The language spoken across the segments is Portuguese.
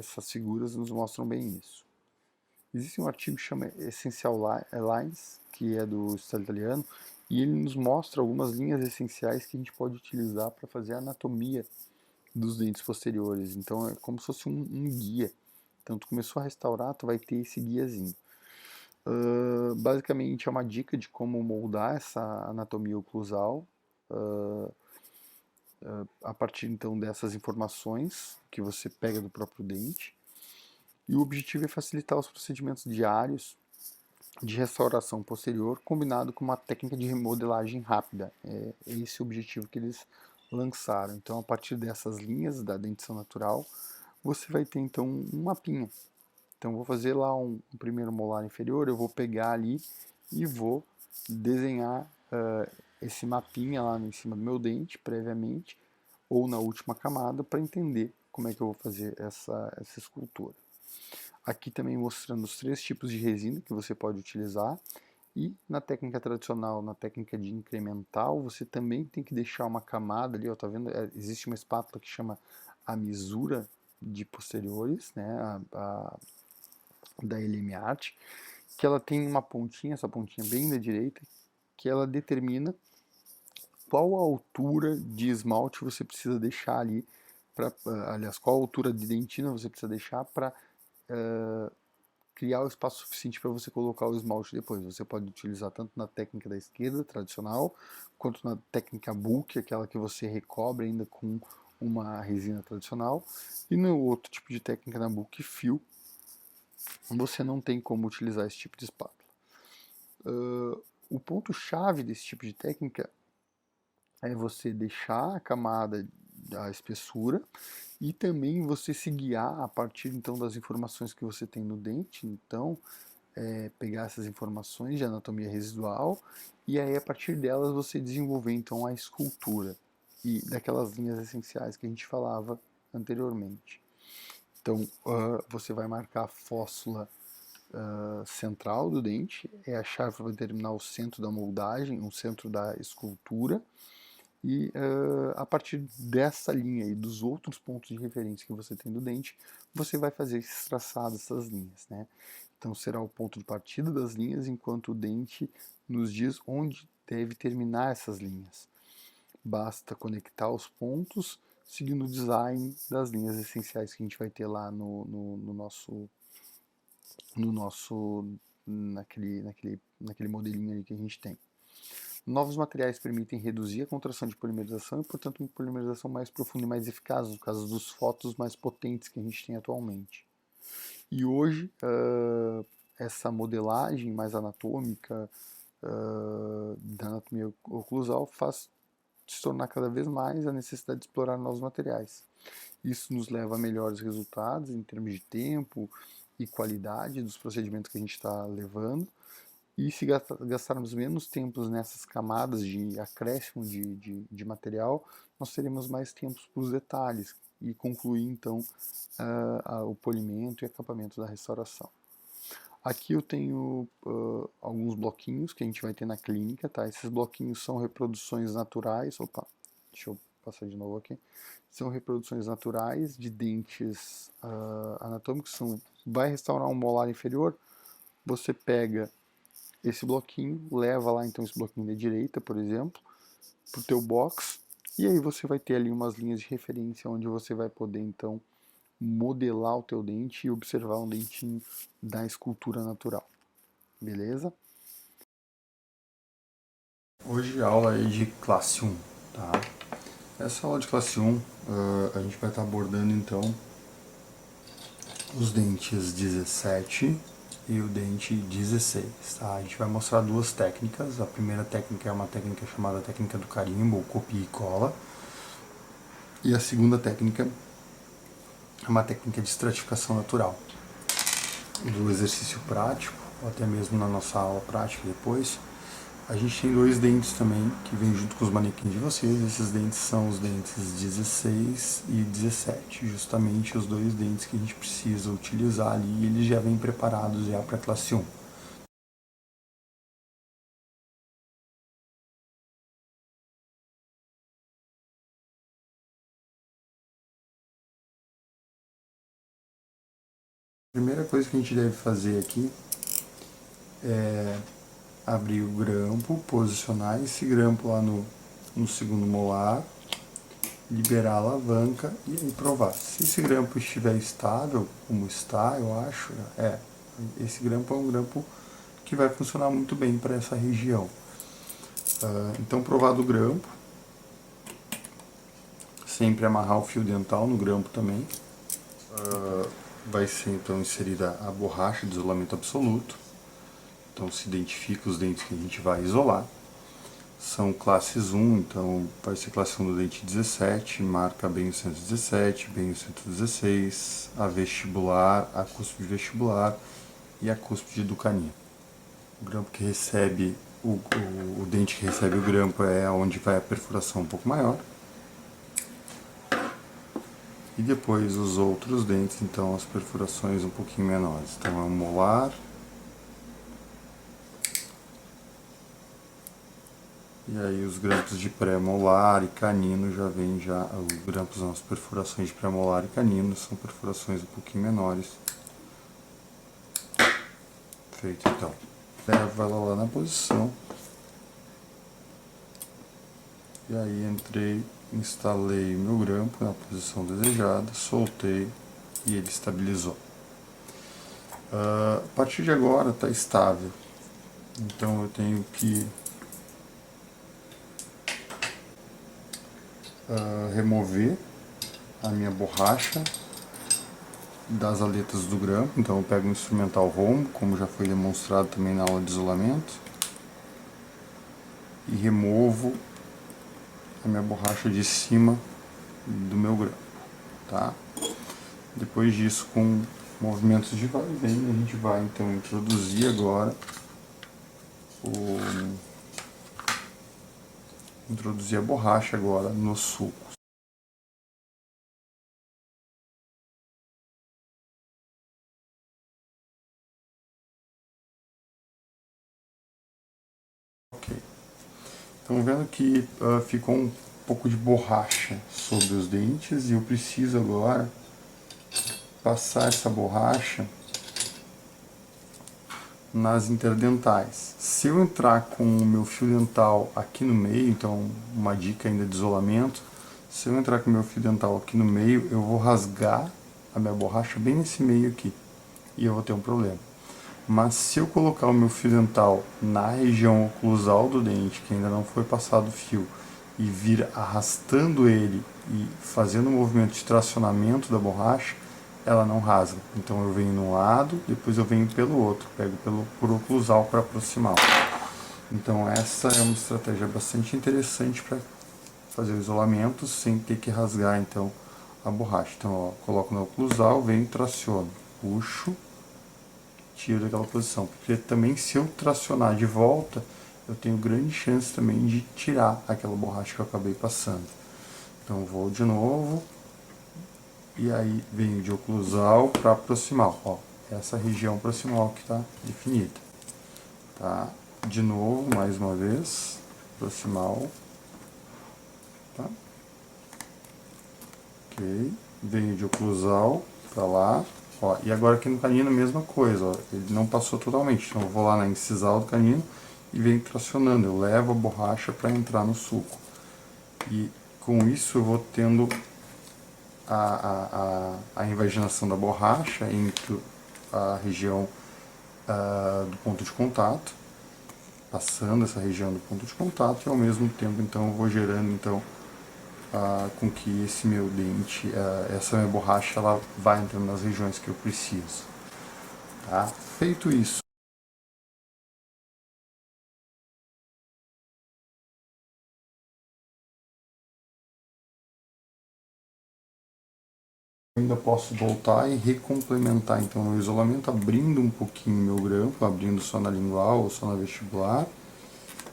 Essas figuras nos mostram bem isso. Existe um artigo que chama Essential Lines, que é do Estado italiano, e ele nos mostra algumas linhas essenciais que a gente pode utilizar para fazer a anatomia dos dentes posteriores. Então é como se fosse um guia. Então tu começou a restaurar, tu vai ter esse guiazinho. Basicamente é uma dica de como moldar essa anatomia oclusal a partir então dessas informações que você pega do próprio dente. E o objetivo é facilitar os procedimentos diários de restauração posterior combinado com uma técnica de remodelagem rápida. É esse o objetivo que eles lançaram. Então, a partir dessas linhas da dentição natural, você vai ter então um mapinha. Então, vou fazer lá um primeiro molar inferior, eu vou pegar ali e vou desenhar esse mapinha lá em cima do meu dente, previamente, ou na última camada, para entender como é que eu vou fazer essa escultura. Aqui também mostrando os 3 tipos de resina que você pode utilizar. E na técnica tradicional, na técnica de incremental, você também tem que deixar uma camada ali, ó, tá vendo? Existe uma espátula que chama a misura de posteriores, né, da LM Art, que ela tem uma pontinha, essa pontinha bem da direita, que ela determina qual a altura de esmalte você precisa deixar ali, aliás, qual a altura de dentina você precisa deixar para criar o espaço suficiente para você colocar o esmalte depois. Você pode utilizar tanto na técnica da esquerda, tradicional, quanto na técnica bulk, aquela que você recobre ainda com uma resina tradicional. E no outro tipo de técnica na bulk fio, você não tem como utilizar esse tipo de espátula. O ponto-chave desse tipo de técnica é você deixar a camada da espessura e também você se guiar a partir então das informações que você tem no dente. Então, pegar essas informações de anatomia residual e aí a partir delas você desenvolver então a escultura e daquelas linhas essenciais que a gente falava anteriormente. Então, você vai marcar a fóssula central do dente, é a chave para determinar o centro da moldagem, o centro da escultura. E a partir dessa linha e dos outros pontos de referência que você tem do dente, você vai fazer esses traçados, essas linhas, né? Então será o ponto de partida das linhas, enquanto o dente nos diz onde deve terminar essas linhas. Basta conectar os pontos, seguindo o design das linhas essenciais que a gente vai ter lá no nosso naquele modelinho ali que a gente tem. Novos materiais permitem reduzir a contração de polimerização e, portanto, uma polimerização mais profunda e mais eficaz, no caso dos fótons mais potentes que a gente tem atualmente. E hoje, essa modelagem mais anatômica da anatomia oclusal faz se tornar cada vez mais a necessidade de explorar novos materiais. Isso nos leva a melhores resultados em termos de tempo e qualidade dos procedimentos que a gente está levando. E se gastarmos menos tempo nessas camadas de acréscimo de material, nós teremos mais tempo para os detalhes e concluir então o polimento e acabamento da restauração. Aqui eu tenho alguns bloquinhos que a gente vai ter na clínica, tá? Esses bloquinhos são reproduções naturais. Opa, deixa eu passar de novo aqui. São reproduções naturais de dentes anatômicos. Vai restaurar um molar inferior, você pega esse bloquinho, leva lá então esse bloquinho da direita, por exemplo, para o teu box, e aí você vai ter ali umas linhas de referência onde você vai poder então modelar o teu dente e observar um dentinho da escultura natural. Beleza? Hoje a aula é de classe 1, tá? Essa aula de classe 1 a gente vai estar abordando então os dentes 17 e o dente 16, tá? A gente vai mostrar duas técnicas. A primeira técnica é uma técnica chamada técnica do carimbo, ou copia e cola. E a segunda técnica é uma técnica de estratificação natural. Do exercício prático, ou até mesmo na nossa aula prática depois, a gente tem dois dentes também, que vêm junto com os manequins de vocês. Esses dentes são os dentes 16 e 17, justamente os dois dentes que a gente precisa utilizar ali, e eles já vêm preparados já para a classe 1. A primeira coisa que a gente deve fazer aqui é abrir o grampo, posicionar esse grampo lá no segundo molar, liberar a alavanca e aí provar. Se esse grampo estiver estável, como está, eu acho, esse grampo é um grampo que vai funcionar muito bem para essa região. Então, provado o grampo, sempre amarrar o fio dental no grampo também. Vai ser então inserida a borracha de isolamento absoluto. Então se identifica os dentes que a gente vai isolar. São classes 1, então vai ser classe 1 do dente 17, marca bem o 117, bem o 116, a vestibular, a cúspide vestibular e a cúspide do canino. O grampo que recebe, o dente que recebe o grampo é onde vai a perfuração um pouco maior. E depois os outros dentes, então as perfurações um pouquinho menores. Então é um molar. E aí os grampos de pré-molar e canino já vem já, os grampos não, as perfurações de pré-molar e canino são perfurações um pouquinho menores. Feito então. Leva ela lá na posição. E aí entrei, instalei meu grampo na posição desejada, soltei e ele estabilizou. A partir de agora está estável. Então eu tenho que remover a minha borracha das aletas do grampo. Então eu pego um instrumental rombo, como já foi demonstrado também na aula de isolamento, e removo a minha borracha de cima do meu grampo, tá? Depois disso, com movimentos de vai e vem, a gente vai então introduzir agora introduzir a borracha agora no sulco. Ok. Estão vendo que ficou um pouco de borracha sobre os dentes e eu preciso agora passar essa borracha nas interdentais. Se eu entrar com o meu fio dental aqui no meio, então uma dica ainda de isolamento, se eu entrar com o meu fio dental aqui no meio, eu vou rasgar a minha borracha bem nesse meio aqui e eu vou ter um problema. Mas se eu colocar o meu fio dental na região oclusal do dente, que ainda não foi passado o fio, e vir arrastando ele e fazendo o movimento de tracionamento da borracha, ela não rasga. Então eu venho num lado, depois eu venho pelo outro, pego por oclusal para aproximar. Então essa é uma estratégia bastante interessante para fazer o isolamento sem ter que rasgar então a borracha. Então ó, coloco no oclusal, venho e traciono, puxo, tiro daquela posição, porque também se eu tracionar de volta, eu tenho grande chance também de tirar aquela borracha que eu acabei passando. Então vou de novo, e aí venho de oclusal para proximal, ó, essa região proximal que está definida, tá? De novo, mais uma vez, proximal, tá? Ok, venho de oclusal para lá, ó, e agora aqui no canino a mesma coisa, ó, ele não passou totalmente, então eu vou lá na incisal do canino e venho tracionando, eu levo a borracha para entrar no sulco, e com isso eu vou tendo a invaginação da borracha entre a região do ponto de contato, passando essa região do ponto de contato, e ao mesmo tempo então eu vou gerando então com que esse meu dente, essa minha borracha, ela vai entrando nas regiões que eu preciso. Tá? Feito isso, eu ainda posso voltar e recomplementar então o isolamento, abrindo um pouquinho meu grampo, abrindo só na lingual ou só na vestibular,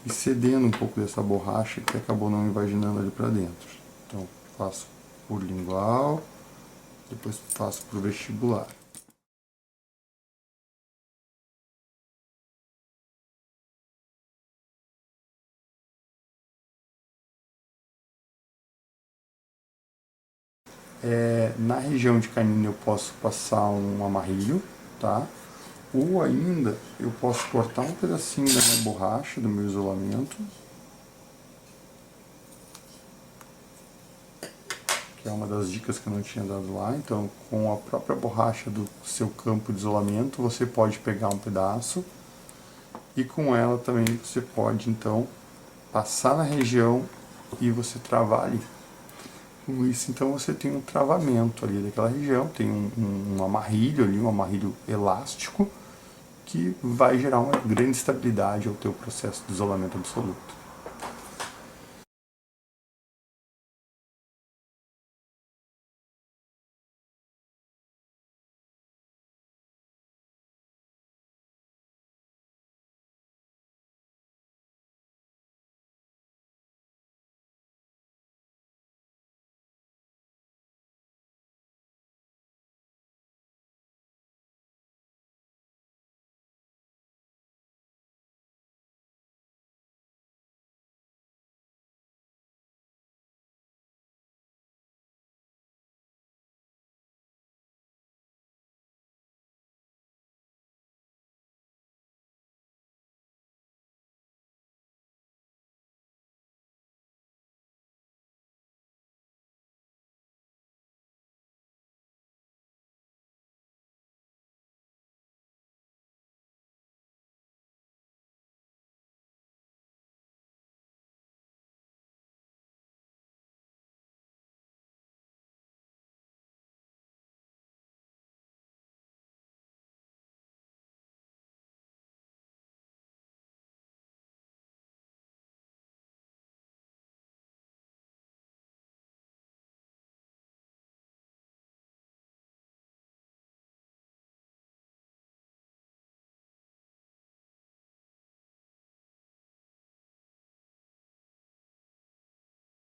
e cedendo um pouco dessa borracha que acabou não invaginando ali para dentro. Então faço por lingual, depois faço por vestibular. Na região de canina eu posso passar um amarrilho, tá? Ou ainda eu posso cortar um pedacinho da minha borracha, do meu isolamento, que é uma das dicas que eu não tinha dado lá. Então, com a própria borracha do seu campo de isolamento, você pode pegar um pedaço e com ela também você pode, então, passar na região e você travar ali. Com isso, então, você tem um travamento ali daquela região, tem um amarrilho ali, um amarrilho elástico, que vai gerar uma grande estabilidade ao teu processo de isolamento absoluto.